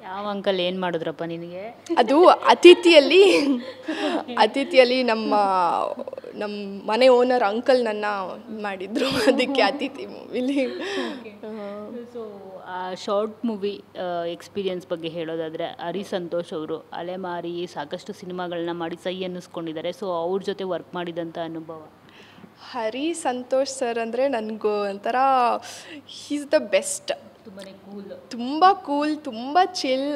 ಯಾವ ಅಂಕಲ್ ಏನು ಮಾಡಿದ್ರಪ್ಪ ನಿನಗೆ? ಅದು ಅತಿಥಿಯಲ್ಲಿ ನಮ್ಮ ಮನೆ ಓನರ್ ಅಂಕಲ್ ನನ್ನ ಮಾಡಿದ್ರು, ಅದಕ್ಕೆ ಅತಿಥಿ ಮೂವಿಲಿ. ಸೊ ಆ ಶಾರ್ಟ್ ಮೂವಿ ಎಕ್ಸ್ಪೀರಿಯನ್ಸ್ ಬಗ್ಗೆ ಹೇಳೋದಾದರೆ, ಹರಿ ಸಂತೋಷ್ ಅವರು ಅಲೆಮಾರಿ ಸಾಕಷ್ಟು ಸಿನಿಮಾಗಳನ್ನ ಮಾಡಿ ಸೈ ಅನ್ನಿಸ್ಕೊಂಡಿದ್ದಾರೆ. ಸೊ ಅವ್ರ ಜೊತೆ ವರ್ಕ್ ಮಾಡಿದಂಥ ಅನುಭವ? ಹರಿ ಸಂತೋಷ್ ಸರ್ ಅಂದರೆ ನನಗೂ ಒಂಥರ ಈಸ್ ದ ಬೆಸ್ಟ್. ತುಂಬ ಕೂಲ್, ತುಂಬ ಚಿಲ್.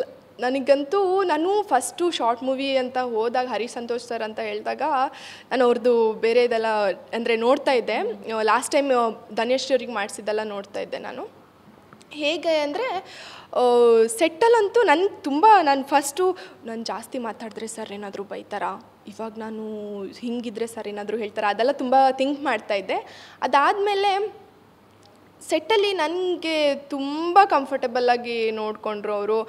ನನಗಂತೂ ನಾನು ಫಸ್ಟು ಶಾರ್ಟ್ ಮೂವಿ ಅಂತ ಹೋದಾಗ ಹರಿ ಸಂತೋಷ್ ಸರ್ ಅಂತ ಹೇಳಿದಾಗ ನಾನು ಅವ್ರದ್ದು ಬೇರೆ ಇದೆಲ್ಲ ಅಂದರೆ ನೋಡ್ತಾ ಇದ್ದೆ. ಲಾಸ್ಟ್ ಟೈಮ್ ಧನೇಶ್ವರಿಗೆ ಮಾಡಿಸಿದ್ದೆಲ್ಲ ನೋಡ್ತಾ ಇದ್ದೆ ನಾನು. ಹೇಗೆ ಅಂದರೆ ಸೆಟ್ಟಲ್ಲಂತೂ ನಾನು ಫಸ್ಟು ನಾನು ಜಾಸ್ತಿ ಮಾತಾಡಿದ್ರೆ ಸರ್ ಏನಾದರೂ ಬೈತಾರಾ, ಇವಾಗ ನಾನು ಹಿಂಗಿದ್ರೆ ಸರ್ ಏನಾದರೂ ಹೇಳ್ತಾರಾ, ಅದೆಲ್ಲ ತುಂಬ ಥಿಂಕ್ ಮಾಡ್ತಾಯಿದ್ದೆ. ಅದಾದಮೇಲೆ ಸೆಟ್ಟಲ್ಲಿ ನನಗೆ ತುಂಬ ಕಂಫರ್ಟಬಲ್ಲಾಗಿ ನೋಡಿಕೊಂಡ್ರು ಅವರು.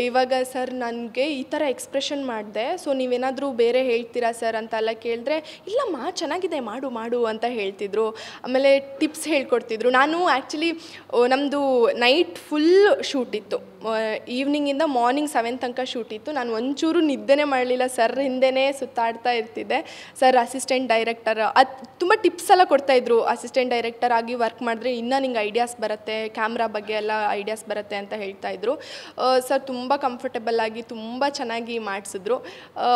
ಇವಾಗ ಸರ್ ನನಗೆ ಈ ಥರ ಎಕ್ಸ್ಪ್ರೆಷನ್ ಮಾಡಿದೆ, ಸೊ ನೀವೇನಾದರೂ ಬೇರೆ ಹೇಳ್ತೀರಾ ಸರ್ ಅಂತೆಲ್ಲ ಕೇಳಿದ್ರೆ, ಇಲ್ಲಮ್ಮ ಚೆನ್ನಾಗಿದೆ ಮಾಡು ಅಂತ ಹೇಳ್ತಿದ್ರು. ಆಮೇಲೆ ಟಿಪ್ಸ್ ಹೇಳ್ಕೊಡ್ತಿದ್ರು. ನಾನು ಆ್ಯಕ್ಚುಲಿ ನಮ್ಮದು ನೈಟ್ ಫುಲ್ ಶೂಟ್ ಇತ್ತು, ಈವ್ನಿಂಗಿಂದ ಮಾರ್ನಿಂಗ್ 7 ತನಕ ಶೂಟ್ ಇತ್ತು. ನಾನು ಒಂಚೂರು ನಿದ್ದೆನೇ ಮಾಡಲಿಲ್ಲ, ಸರ್ ಹಿಂದೆನೇ ಸುತ್ತಾಡ್ತಾ ಇರ್ತಿದ್ದೆ. ಸರ್ ಅಸಿಸ್ಟೆಂಟ್ ಡೈರೆಕ್ಟರ್ ತುಂಬ ಟಿಪ್ಸ್ ಎಲ್ಲ ಕೊಡ್ತಾಯಿದ್ರು. ಅಸಿಸ್ಟೆಂಟ್ ಡೈರೆಕ್ಟರ್ ಆಗಿ ವರ್ಕ್ ಮಾಡಿದ್ರೆ ಇನ್ನೂ ನಿಂಗೆ ಐಡಿಯಾಸ್ ಬರುತ್ತೆ, ಕ್ಯಾಮ್ರಾ ಬಗ್ಗೆ ಎಲ್ಲ ಐಡಿಯಾಸ್ ಬರುತ್ತೆ ಅಂತ ಹೇಳ್ತಾಯಿದ್ರು. ಸರ್ ತುಂಬ ಕಂಫರ್ಟಬಲ್ಲಾಗಿ ತುಂಬ ಚೆನ್ನಾಗಿ ಮಾಡಿಸಿದ್ರು.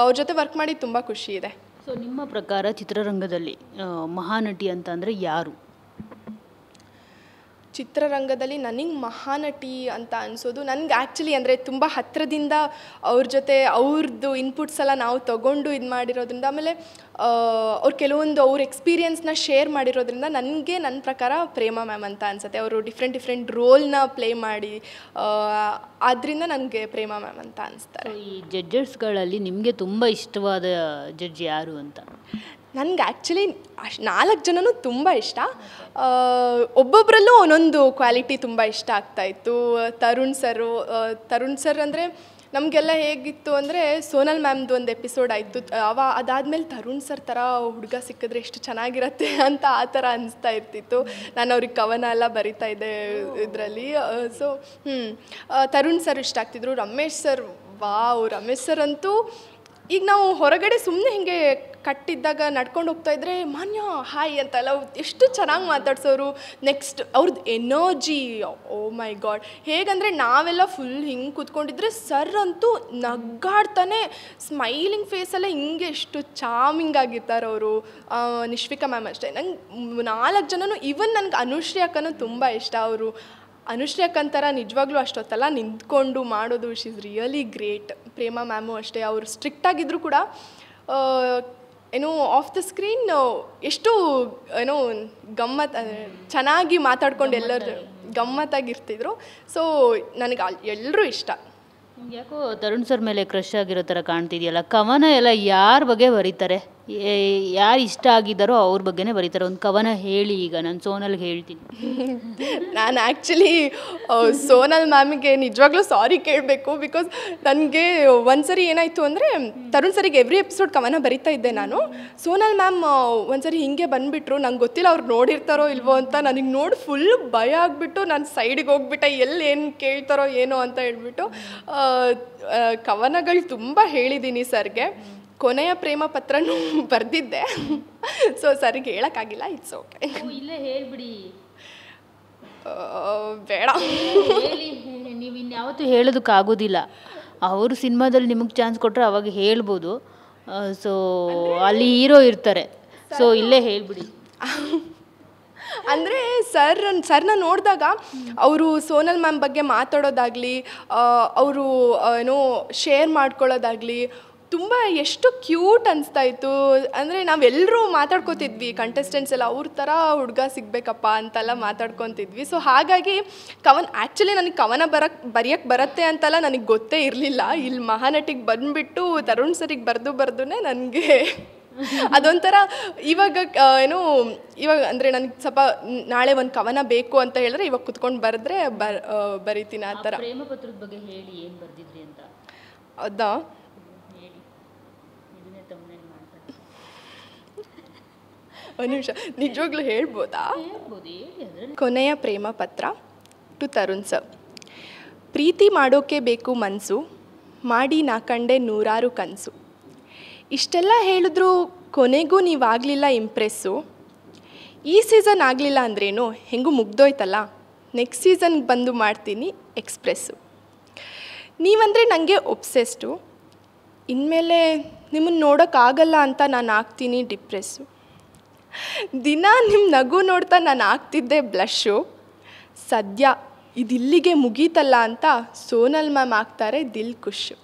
ಅವ್ರ ಜೊತೆ ವರ್ಕ್ ಮಾಡಿ ತುಂಬ ಖುಷಿ ಇದೆ. ಸೊ ನಿಮ್ಮ ಪ್ರಕಾರ ಚಿತ್ರರಂಗದಲ್ಲಿ ಮಹಾನಟಿ ಅಂತ ಅಂದರೆ ಯಾರು? ಚಿತ್ರರಂಗದಲ್ಲಿ ನನಗೆ ಮಹಾನಟಿ ಅಂತ ಅನಿಸೋದು, ನನಗೆ ಆ್ಯಕ್ಚುಲಿ ಅಂದರೆ ತುಂಬ ಹತ್ತಿರದಿಂದ ಅವ್ರ ಜೊತೆ ಅವ್ರದ್ದು ಇನ್ಪುಟ್ಸ್ ಎಲ್ಲ ನಾವು ತೊಗೊಂಡು ಇದು ಮಾಡಿರೋದ್ರಿಂದ, ಆಮೇಲೆ ಅವ್ರು ಕೆಲವೊಂದು ಅವ್ರ ಎಕ್ಸ್ಪೀರಿಯನ್ಸ್ನ ಶೇರ್ ಮಾಡಿರೋದ್ರಿಂದ ನನಗೆ ನನ್ನ ಪ್ರಕಾರ ಪ್ರೇಮಾ ಮ್ಯಾಮ್ ಅಂತ ಅನಿಸುತ್ತೆ. ಅವರು ಡಿಫ್ರೆಂಟ್ ರೋಲ್ನ ಪ್ಲೇ ಮಾಡಿ, ಆದ್ದರಿಂದ ನನಗೆ ಪ್ರೇಮಾ ಮ್ಯಾಮ್ ಅಂತ ಅನಿಸ್ತಾರೆ. ಈ ಜಡ್ಜಸ್ಗಳಲ್ಲಿ ನಿಮಗೆ ತುಂಬ ಇಷ್ಟವಾದ ಜಡ್ಜ್ ಯಾರು ಅಂತ? ನನಗೆ ಆ್ಯಕ್ಚುಲಿ 4 ಜನನೂ ತುಂಬ ಇಷ್ಟ. ಒಬ್ಬೊಬ್ಬರಲ್ಲೂ ಒಂದೊಂದು ಕ್ವಾಲಿಟಿ ತುಂಬ ಇಷ್ಟ ಆಗ್ತಾಯಿತ್ತು. ತರುಣ್ ಸರ್ ಅಂದರೆ ನಮಗೆಲ್ಲ ಹೇಗಿತ್ತು ಅಂದರೆ, ಸೋನಲ್ ಮ್ಯಾಮ್ದು ಒಂದು ಎಪಿಸೋಡ್ ಆಯಿತು, ಅದಾದಮೇಲೆ ತರುಣ್ ಸರ್ ಥರ ಹುಡುಗ ಸಿಕ್ಕಿದ್ರೆ ಎಷ್ಟು ಚೆನ್ನಾಗಿರತ್ತೆ ಅಂತ ಆ ಥರ ಅನಿಸ್ತಾ ಇರ್ತಿತ್ತು. ನಾನು ಅವ್ರಿಗೆ ಕವನ ಎಲ್ಲ ಬರಿತಾ ಇದ್ದೆ ಇದರಲ್ಲಿ. ಸೊ ತರುಣ್ ಸರ್ ಇಷ್ಟ ಆಗ್ತಿದ್ರು. ರಮೇಶ್ ಸರ್ ಅಂತೂ ಈಗ ನಾವು ಹೊರಗಡೆ ಸುಮ್ಮನೆ ಹಿಂಗೆ ಕಟ್ಟಿದ್ದಾಗ ನಡ್ಕೊಂಡು ಹೋಗ್ತಾಯಿದ್ರೆ ಮಾನ್ಯ ಹಾಯ್ ಅಂತೆಲ್ಲ ಎಷ್ಟು ಚೆನ್ನಾಗಿ ಮಾತಾಡ್ಸೋರು. ನೆಕ್ಸ್ಟ್ ಅವ್ರದ್ದು ಎನರ್ಜಿ, ಓ ಮೈ ಗಾಡ್, ಹೇಗಂದರೆ ನಾವೆಲ್ಲ ಫುಲ್ ಹಿಂಗೆ ಕೂತ್ಕೊಂಡಿದ್ರೆ ಸರ್ ಅಂತೂ ನಗ್ಗಾಡ್ತಾನೆ, ಸ್ಮೈಲಿಂಗ್ ಫೇಸಲ್ಲೇ ಹಿಂಗೆ ಎಷ್ಟು ಚಾಮಿಂಗ್ ಆಗಿರ್ತಾರೆ ಅವರು. ನಿಶ್ವಿಕಾ ಮ್ಯಾಮ್ ಅಷ್ಟೇ. ನಂಗೆ 4 ಜನನೂ, ಈವನ್ ನನಗೆ ಅನುಶ್ರೀ ಅಕ್ಕನೂ ತುಂಬ ಇಷ್ಟ. ಅವರು ಅನುಶ್ರೀ ಅಕ್ಕಂತರ ನಿಜವಾಗ್ಲೂ ಅಷ್ಟೊತ್ತಲ್ಲ ನಿಂತ್ಕೊಂಡು ಮಾಡೋದು, she is really great. Prema ma'am ಅಷ್ಟೇ, ಅವರು ಸ್ಟ್ರಿಕ್ಟಾಗಿದ್ದರೂ ಕೂಡ ಆಫ್ ದ ಸ್ಕ್ರೀನ್ ಎಷ್ಟು ಚೆನ್ನಾಗಿ ಮಾತಾಡ್ಕೊಂಡು ಎಲ್ಲರೂ ಗಮ್ಮತ್ತಾಗಿರ್ತಿದ್ರು. ಸೊ ನನಗೆ ಎಲ್ಲರೂ ಇಷ್ಟ. ಯಾಕೋ ತರುಣ್ ಸರ್ ಮೇಲೆ ಕ್ರಶ್ ಆಗಿರೋ ಥರ ಕಾಣ್ತಿದೆಯಲ್ಲ. ಕವನ ಎಲ್ಲ ಯಾರ ಬಗ್ಗೆ ಬರೀತಾರೆ? ಯಾರು ಇಷ್ಟ ಆಗಿದ್ದಾರೋ ಅವ್ರ ಬಗ್ಗೆನೇ ಬರೀತಾರೆ. ಒಂದು ಕವನ ಹೇಳಿ, ಈಗ ನಾನು ಸೋನಲ್ಗೆ ಹೇಳ್ತೀನಿ. ನಾನು ಆ್ಯಕ್ಚುಲಿ ಸೋನಲ್ ಮ್ಯಾಮಿಗೆ ನಿಜವಾಗ್ಲೂ ಸಾರಿ ಕೇಳಬೇಕು. ಬಿಕಾಸ್ ನನಗೆ ಒಂದ್ಸರಿ ಏನಾಯಿತು ಅಂದರೆ, ತರುಣ್ ಸರಿಗೆ ಎವ್ರಿ ಎಪಿಸೋಡ್ ಕವನ ಬರಿತಾ ಇದ್ದೆ ನಾನು. ಸೋನಲ್ ಮ್ಯಾಮ್ ಒಂದ್ಸರಿ ಹಿಂಗೆ ಬಂದುಬಿಟ್ರು. ನಂಗೆ ಗೊತ್ತಿಲ್ಲ ಅವ್ರು ನೋಡಿರ್ತಾರೋ ಇಲ್ವೋ ಅಂತ. ನನಗೆ ನೋಡಿ ಫುಲ್ ಭಯ ಆಗಿಬಿಟ್ಟು ನಾನು ಸೈಡಿಗೆ ಹೋಗ್ಬಿಟ್ಟೆ, ಏನು ಕೇಳ್ತಾರೋ ಏನೋ ಅಂತ ಹೇಳ್ಬಿಟ್ಟು. ಕವನಗಳು ತುಂಬ ಹೇಳಿದ್ದೀನಿ ಸರ್ಗೆ. ಕೊನೆಯ ಪ್ರೇಮ ಪತ್ರನೂ ಬರೆದಿದ್ದೆ. ಸೊ ಸರಿಗೆ ಹೇಳೋಕ್ಕಾಗಿಲ್ಲ. It's okay. ಇಲ್ಲೇ ಹೇಳ್ಬಿಡಿ. ಬೇಡ, ನೀವು ಇನ್ಯಾವತ್ತೂ ಹೇಳೋದಕ್ಕಾಗೋದಿಲ್ಲ. ಅವರು ಸಿನಿಮಾದಲ್ಲಿ ನಿಮಗೆ ಚಾನ್ಸ್ ಕೊಟ್ಟರೆ ಅವಾಗ ಹೇಳ್ಬೋದು. ಸೊ ಅಲ್ಲಿ ಹೀರೋ ಇರ್ತಾರೆ. ಸೊ ಇಲ್ಲೇ ಹೇಳ್ಬಿಡಿ. ಅಂದರೆ ಸರ್ನ ನೋಡಿದಾಗ ಅವರು ಸೋನಲ್ ಮ್ಯಾಮ್ ಬಗ್ಗೆ ಮಾತಾಡೋದಾಗಲಿ, ಅವರು ಶೇರ್ ಮಾಡ್ಕೊಳ್ಳೋದಾಗಲಿ ತುಂಬ ಎಷ್ಟು ಕ್ಯೂಟ್ ಅನಿಸ್ತಾಯಿತ್ತು. ಅಂದರೆ ನಾವೆಲ್ಲರೂ ಮಾತಾಡ್ಕೊತಿದ್ವಿ, ಕಂಟೆಸ್ಟೆಂಟ್ಸ್ ಎಲ್ಲ ಅವ್ರ ಥರ ಹುಡುಗ ಸಿಗಬೇಕಪ್ಪ ಅಂತೆಲ್ಲ ಮಾತಾಡ್ಕೊತಿದ್ವಿ. ಸೊ ಹಾಗಾಗಿ ಆ್ಯಕ್ಚುಲಿ ನನಗೆ ಕವನ ಬರೆಯೋಕ್ಕೆ ಬರುತ್ತೆ ಅಂತೆಲ್ಲ ನನಗೆ ಗೊತ್ತೇ ಇರಲಿಲ್ಲ. ಇಲ್ಲಿ ಮಹಾನಟಿಗೆ ಬಂದುಬಿಟ್ಟು ತರುಣ್ ಸರಿಗೆ ಬರ್ದುನೇ ನನಗೆ ಅದೊಂಥರ ಇವಾಗ ಇವಾಗ ಅಂದರೆ ನನಗೆ ಸ್ವಲ್ಪ ನಾಳೆ ಒಂದು ಕವನ ಬೇಕು ಅಂತ ಹೇಳಿದ್ರೆ ಇವಾಗ ಕುತ್ಕೊಂಡು ಬರೆದ್ರೆ ಬರಿತೀನಿ ಆ ಥರ. ಪ್ರೇಮ ಪತ್ರದ ಬಗ್ಗೆ ಹೇಳಿ, ಏನು ಬರೆದಿದ್ರಿ ಅಂತ. ಹೌದಾ? ಒಂದು ನಿಮಿಷ, ನಿಜವಾಗ್ಲೂ ಹೇಳ್ಬೋದಾ? ಹೇಳ್ಬೋದು, ಹೇಳಿ. ಕೊನೆಯ ಪ್ರೇಮ ಪತ್ರ ಟು ತರುಣ್ ಸರ್. ಪ್ರೀತಿ ಮಾಡೋಕೆ ಬೇಕು ಮನಸ್ಸು, ಮಾಡಿ ನಾ ಕಂಡೆ ನೂರಾರು ಕನಸು. ಇಷ್ಟೆಲ್ಲ ಹೇಳಿದ್ರು ಕೊನೆಗೂ ನೀವಾಗಲಿಲ್ಲ ಇಂಪ್ರೆಸ್ಸು. ಈ ಸೀಸನ್ ಆಗಲಿಲ್ಲ ಅಂದ್ರೇನು, ಹೆಂಗೂ ಮುಗ್ದೋಯ್ತಲ್ಲ, ನೆಕ್ಸ್ಟ್ ಸೀಸನ್ಗೆ ಬಂದು ಮಾಡ್ತೀನಿ ಎಕ್ಸ್ಪ್ರೆಸ್ಸು. ನೀವಂದರೆ ನನಗೆ ಒಬ್ಸೆಸ್ಟು, ಇನ್ಮೇಲೆ ನಿಮ್ಮನ್ನು ನೋಡೋಕ್ಕಾಗಲ್ಲ ಅಂತ ನಾನು ಆಗ್ತೀನಿ ಡಿಪ್ರೆಸ್ಸು. ದಿನ ನಿಮ್ಮ ನಗು ನೋಡ್ತಾ ನಾನು ಆಗ್ತಿದ್ದೆ ಬ್ಲಶ್ಶು. ಸದ್ಯ ಇದಿಲ್ಲಿಗೆ ಮುಗೀತಲ್ಲ ಅಂತ ಸೋನಲ್ ಮ್ಯಾಮ್ ಆಗ್ತಾರೆ ದಿಲ್ ಖುಷು.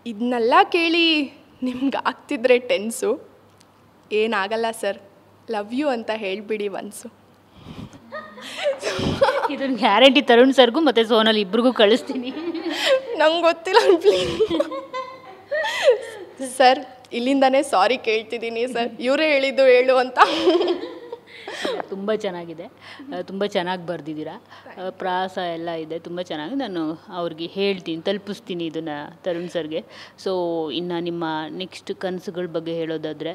ಇದನ್ನೆಲ್ಲ ಕೇಳಿ ನಿಮ್ಗೆ ಆಗ್ತಿದ್ರೆ ಟೆನ್ಸು. ಏನಾಗಲ್ಲ ಸರ್, ಲವ್ ಯು ಅಂತ ಹೇಳಿಬಿಡಿ ಒನ್ಸು. ಇದನ್ನು ಗ್ಯಾರಂಟಿ ತರುಣ್ ಸರ್ಗೂ ಮತ್ತು ಸೋನಲ್ ಇಬ್ರಿಗೂ ಕಳಿಸ್ತೀನಿ. ನಂಗೆ ಗೊತ್ತಿಲ್ಲ ಪ್ಲೀಸ್ ಸರ್, ಇಲ್ಲಿಂದನೇ ಸಾರಿ ಕೇಳ್ತಿದ್ದೀನಿ ಸರ್, ಇವರೇ ಹೇಳಿದ್ದು ಹೇಳು ಅಂತ. ತುಂಬ ಚೆನ್ನಾಗಿದೆ, ತುಂಬ ಚೆನ್ನಾಗಿ ಬರೆದಿದ್ದೀರಾ, ಪ್ರಾಸ ಎಲ್ಲ ಇದೆ, ತುಂಬ ಚೆನ್ನಾಗಿ. ನಾನು ಅವ್ರಿಗೆ ಹೇಳ್ತೀನಿ, ತಲುಪಿಸ್ತೀನಿ ಇದನ್ನು ತರುಣ್ ಸರ್ಗೆ. ಸೊ ಇನ್ನು ನಿಮ್ಮ ನೆಕ್ಸ್ಟ್ ಕನಸುಗಳ ಬಗ್ಗೆ ಹೇಳೋದಾದರೆ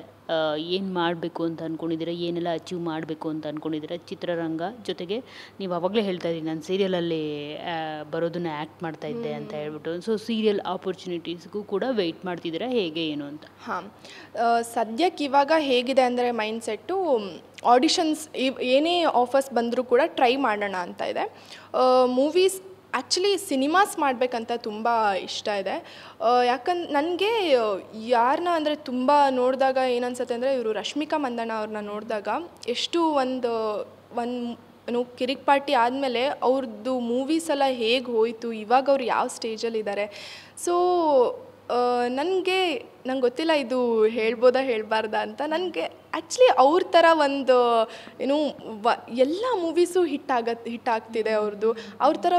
ಏನು ಮಾಡಬೇಕು ಅಂತ ಅಂದ್ಕೊಂಡಿದ್ದೀರಾ, ಏನೆಲ್ಲ ಅಚೀವ್ ಮಾಡಬೇಕು ಅಂತ ಅಂದ್ಕೊಂಡಿದ್ದೀರಾ? ಚಿತ್ರರಂಗ ಜೊತೆಗೆ ನೀವು ಆವಾಗಲೇ ಹೇಳ್ತಾ ಇದ್ದೀನಿ, ನಾನು ಸೀರಿಯಲಲ್ಲಿ ಬರೋದನ್ನ ಆ್ಯಕ್ಟ್ ಮಾಡ್ತಾಯಿದ್ದೆ ಅಂತ ಹೇಳ್ಬಿಟ್ಟು. ಸೊ ಸೀರಿಯಲ್ ಆಪರ್ಚುನಿಟೀಸ್ಗೂ ಕೂಡ ವೆಯ್ಟ್ ಮಾಡ್ತಿದ್ದೀರಾ, ಹೇಗೆ ಏನು ಅಂತ? ಹಾಂ, ಸದ್ಯಕ್ಕೆ ಇವಾಗ ಹೇಗಿದೆ ಅಂದರೆ ಮೈಂಡ್ಸೆಟ್ಟು, ಆಡಿಷನ್ಸ್ ಏನೇ ಆಫರ್ಸ್ ಬಂದರೂ ಕೂಡ ಟ್ರೈ ಮಾಡೋಣ ಅಂತ ಇದೆ. ಮೂವೀಸ್ ಆ್ಯಕ್ಚುಲಿ ಸಿನಿಮಾಸ್ ಮಾಡಬೇಕಂತ ತುಂಬ ಇಷ್ಟ ಇದೆ. ಯಾಕಂದ್ರೆ ನನಗೆ ಯಾರನ್ನ ಅಂದರೆ ತುಂಬ ನೋಡಿದಾಗ ಏನನ್ಸುತ್ತೆ ಅಂದರೆ, ಇವರು ರಶ್ಮಿಕಾ ಮಂದಣ್ಣ ಅವ್ರನ್ನ ನೋಡಿದಾಗ ಎಷ್ಟು ಏನು ಕಿರಿಕ್ ಪಾರ್ಟಿ ಆದಮೇಲೆ ಅವ್ರದ್ದು ಮೂವೀಸ್ ಎಲ್ಲ ಹೇಗೆ ಹೋಯಿತು, ಇವಾಗ ಅವ್ರು ಯಾವ ಸ್ಟೇಜಲ್ಲಿದ್ದಾರೆ. ಸೊ ನನಗೆ ಗೊತ್ತಿಲ್ಲ ಇದು ಹೇಳ್ಬೋದಾ ಹೇಳಬಾರ್ದಾ ಅಂತ. ನನಗೆ ಆ್ಯಕ್ಚುಲಿ ಅವ್ರ ಥರ ಒಂದು ಏನು ಎಲ್ಲ ಮೂವೀಸು ಹಿಟ್ ಆಗ್ತಿದೆ ಅವ್ರದ್ದು. ಅವ್ರ ಥರ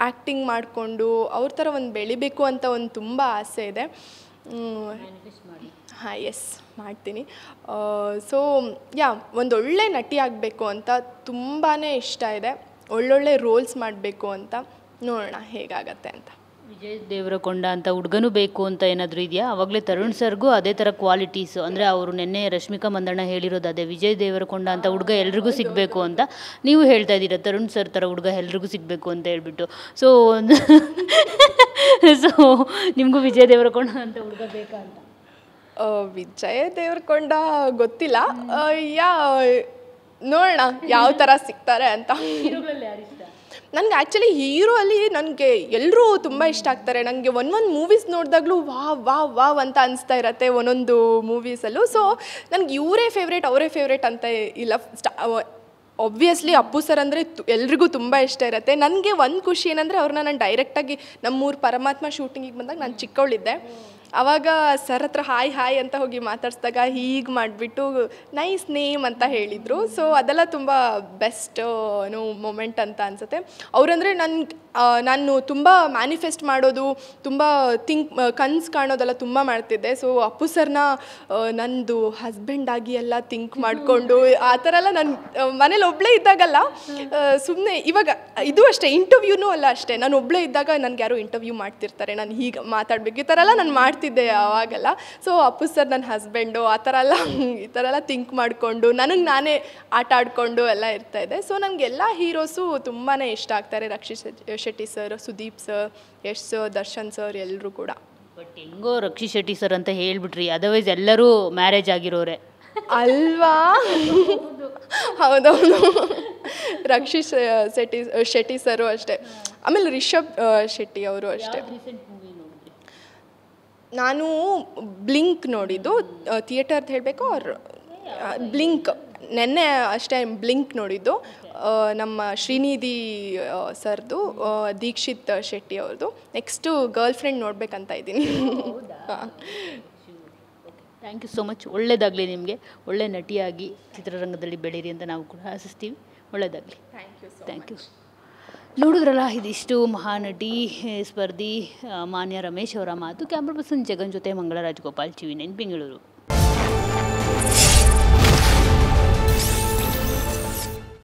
ಆ್ಯಕ್ಟಿಂಗ್ ಮಾಡಿಕೊಂಡು ಅವ್ರ ಥರ ಒಂದು ಬೆಳಿಬೇಕು ಅಂತ ಒಂದು ತುಂಬ ಆಸೆ ಇದೆ. ಹಾಂ, ಎಸ್, ಮಾಡ್ತೀನಿ. ಸೊ ಒಂದೊಳ್ಳೆ ನಟಿ ಆಗಬೇಕು ಅಂತ ತುಂಬಾ ಇಷ್ಟ ಇದೆ. ಒಳ್ಳೊಳ್ಳೆ ರೋಲ್ಸ್ ಮಾಡಬೇಕು ಅಂತ, ನೋಡೋಣ ಹೇಗಾಗತ್ತೆ ಅಂತ. ವಿಜಯ್ ದೇವರಕೊಂಡ ಅಂತ ಹುಡುಗನೂ ಬೇಕು ಅಂತ ಏನಾದರೂ ಇದೆಯಾ? ಆವಾಗಲೇ ತರುಣ್ ಸರ್ಗೂ ಅದೇ ಥರ ಕ್ವಾಲಿಟೀಸು, ಅಂದರೆ ಅವರು ನಿನ್ನೆ ರಶ್ಮಿಕಾ ಮಂದಣ್ಣ ಹೇಳಿರೋದು ಅದೇ, ವಿಜಯ್ ದೇವರಕೊಂಡ ಅಂತ ಹುಡುಗ ಎಲ್ರಿಗೂ ಸಿಗಬೇಕು ಅಂತ. ನೀವು ಹೇಳ್ತಾ ಇದ್ದೀರಾ ತರುಣ್ ಸರ್ ಥರ ಹುಡುಗ ಎಲ್ರಿಗೂ ಸಿಗಬೇಕು ಅಂತ ಹೇಳ್ಬಿಟ್ಟು. ಸೊ ನಿಮಗೂ ವಿಜಯ್ ದೇವರಕೊಂಡ ಅಂತ ಹುಡುಗ ಬೇಕಾ ಅಂತ? ವಿಜಯ್ ದೇವರಕೊಂಡ ಗೊತ್ತಿಲ್ಲ, ನೋಡೋಣ ಯಾವ ಥರ ಸಿಗ್ತಾರೆ ಅಂತ. ನನಗೆ ಆ್ಯಕ್ಚುಲಿ ಹೀರೋ ಅಲ್ಲಿ ನನಗೆ ಎಲ್ಲರೂ ತುಂಬ ಇಷ್ಟ ಆಗ್ತಾರೆ. ನನಗೆ ಒಂದೊಂದು ಮೂವೀಸ್ ನೋಡಿದಾಗಲೂ ವಾವ್ ಅಂತ ಅನಿಸ್ತಾ ಇರತ್ತೆ ಒಂದೊಂದು ಮೂವೀಸಲ್ಲೂ. ಸೊ ನನಗೆ ಇವರೇ ಫೇವ್ರೇಟ್ ಅವರೇ ಫೇವ್ರೇಟ್ ಅಂತ ಇಲ್ಲ. ಒಬ್ವಿಯಸ್ಲಿ ಅಪ್ಪು ಸರ್ ಅಂದರೆ ಎಲ್ರಿಗೂ ತುಂಬ ಇಷ್ಟ ಇರುತ್ತೆ. ನನಗೆ ಒಂದು ಖುಷಿ ಏನಂದರೆ, ಅವ್ರನ್ನ ನಾನು ಡೈರೆಕ್ಟಾಗಿ ನಮ್ಮೂರು ಪರಮಾತ್ಮ ಶೂಟಿಂಗಿಗೆ ಬಂದಾಗ ನಾನು ಚಿಕ್ಕವಳಿದ್ದೆ. ಆವಾಗ ಸರ್ ಹತ್ರ ಹಾಯ್ ಅಂತ ಹೋಗಿ ಮಾತಾಡಿಸಿದಾಗ ಹೀಗೆ ಮಾಡಿಬಿಟ್ಟು ನೈಸ್ ನೇಮ್ ಅಂತ ಹೇಳಿದರು. ಸೊ ಅದೆಲ್ಲ ತುಂಬ ಬೆಸ್ಟ್ ಮೊಮೆಂಟ್ ಅಂತ ಅನಿಸುತ್ತೆ. ಅವರಂದರೆ ನಾನು ತುಂಬ ಮ್ಯಾನಿಫೆಸ್ಟ್ ಮಾಡೋದು, ತುಂಬ ಕನ್ಸು ಕಾಣೋದೆಲ್ಲ ತುಂಬ ಮಾಡ್ತಿದ್ದೆ. ಸೊ ಅಪ್ಪು ಸರ್ನ ನಂದು ಹಸ್ಬೆಂಡ್ ಆಗಿ ಎಲ್ಲ ಥಿಂಕ್ ಮಾಡಿಕೊಂಡು ಆ ಥರ ಎಲ್ಲ ನಾನು ಮನೇಲಿ ಒಬ್ಬಳೇ ಇದ್ದಾಗಲ್ಲ, ಸುಮ್ಮನೆ ಇವಾಗ ಇದು ಅಷ್ಟೇ, ಇಂಟರ್ವ್ಯೂನೂ ಅಲ್ಲ ಅಷ್ಟೇ, ನಾನು ಒಬ್ಬಳೇ ಇದ್ದಾಗ ನನಗೆ ಯಾರೋ ಇಂಟರ್ವ್ಯೂ ಮಾಡ್ತಿರ್ತಾರೆ, ನಾನು ಹೀಗೆ ಮಾತಾಡಬೇಕು, ಈ ಥರ ಎಲ್ಲ ನಾನು ಮಾಡ್ತಿದ್ದೆ ಅವಾಗೆಲ್ಲ. ಸೊ ಅಪ್ಪು ಸರ್ ನನ್ನ ಹಸ್ಬೆಂಡು ಈ ಥರ ಎಲ್ಲ ಥಿಂಕ್ ಮಾಡಿಕೊಂಡು ನನಗೆ ನಾನೇ ಆಟ ಆಡಿಕೊಂಡು ಎಲ್ಲ ಇರ್ತಾಯಿದ್ದೆ. ಸೊ ನನಗೆಲ್ಲ ಹೀರೋಸು ತುಂಬಾ ಇಷ್ಟ ಆಗ್ತಾರೆ. Rakshit Shetty sir, Sudeep sir, Yash sir, Darshan sir ಎಲ್ಲರೂ ಕೂಡ. ಬಟ್ ಹೆಂಗೋ ರಕ್ಷಿತ್ ಶೆಟ್ಟಿ ಸರ್ ಅಂತ ಹೇಳ್ಬಿಟ್ರಿ, ಅದರ್ವೈಸ್ ಎಲ್ಲರೂ ಮ್ಯಾರೇಜ್ ಆಗಿರೋರೆ ಅಲ್ವಾ? ಹೌದೌದು, ರಕ್ಷಿತ್ ಶೆಟ್ಟಿ ಸರು ಅಷ್ಟೇ, ಆಮೇಲೆ ರಿಷಬ್ ಶೆಟ್ಟಿ ಅವರು ಅಷ್ಟೇ. ನಾನು ಬ್ಲಿಂಕ್ ನೋಡಿದ್ದು ಥಿಯೇಟರ್ದು ಹೇಳಬೇಕು, ಅವ್ರು ಬ್ಲಿಂಕ್ ನೆನ್ನೆ ಅಷ್ಟೇ ಬ್ಲಿಂಕ್ ನೋಡಿದ್ದು. ನಮ್ಮ ಶ್ರೀನಿಧಿ ಸರ್ದು, ದೀಕ್ಷಿತ್ ಶೆಟ್ಟಿ ಅವ್ರದ್ದು. ನೆಕ್ಸ್ಟು ಗರ್ಲ್ ಫ್ರೆಂಡ್ ನೋಡ್ಬೇಕಂತ ಇದ್ದೀನಿ. Thank you so much. ಒಳ್ಳೆಯದಾಗಲಿ ನಿಮಗೆ, ಒಳ್ಳೆ ನಟಿಯಾಗಿ ಚಿತ್ರರಂಗದಲ್ಲಿ ಬೆಳೀರಿ ಅಂತ ನಾವು ಕೂಡ ಆಶಿಸ್ತೀವಿ. ಒಳ್ಳೆಯದಾಗಲಿ. Thank you. ನೋಡಿದ್ರಲ್ಲ, ಇದಿಷ್ಟು ಮಹಾನಟಿ ಸ್ಪರ್ಧಿ ಮಾನ್ಯ ರಮೇಶ್ ಅವರ ಮಾತು. ಕ್ಯಾಮ್ರಾ ಪರ್ಸನ್ ಜಗನ್ ಜೊತೆ ಮಂಗಳ ರಾಜಗೋಪಾಲ್, TV9 ಬೆಂಗಳೂರು.